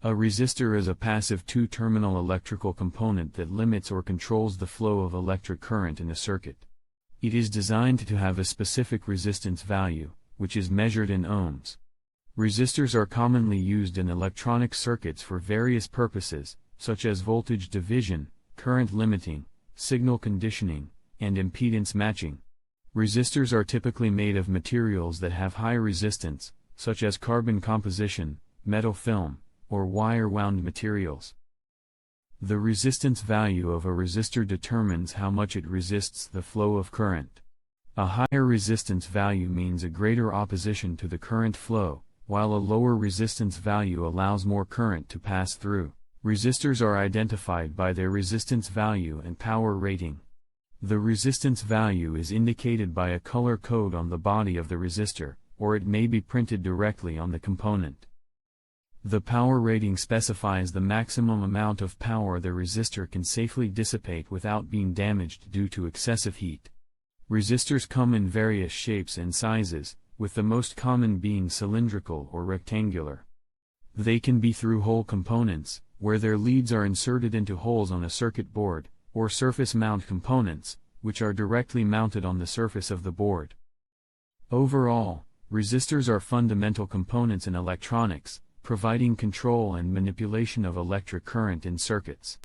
A resistor is a passive two-terminal electrical component that limits or controls the flow of electric current in a circuit. It is designed to have a specific resistance value, which is measured in ohms. Resistors are commonly used in electronic circuits for various purposes, such as voltage division, current limiting, signal conditioning, and impedance matching. Resistors are typically made of materials that have high resistance, such as carbon composition, metal film, or wire-wound materials. The resistance value of a resistor determines how much it resists the flow of current. A higher resistance value means a greater opposition to the current flow, while a lower resistance value allows more current to pass through. Resistors are identified by their resistance value and power rating. The resistance value is indicated by a color code on the body of the resistor, or it may be printed directly on the component. The power rating specifies the maximum amount of power the resistor can safely dissipate without being damaged due to excessive heat. Resistors come in various shapes and sizes, with the most common being cylindrical or rectangular. They can be through-hole components, where their leads are inserted into holes on a circuit board, or surface mount components, which are directly mounted on the surface of the board. Overall, resistors are fundamental components in electronics, providing control and manipulation of electric current in circuits.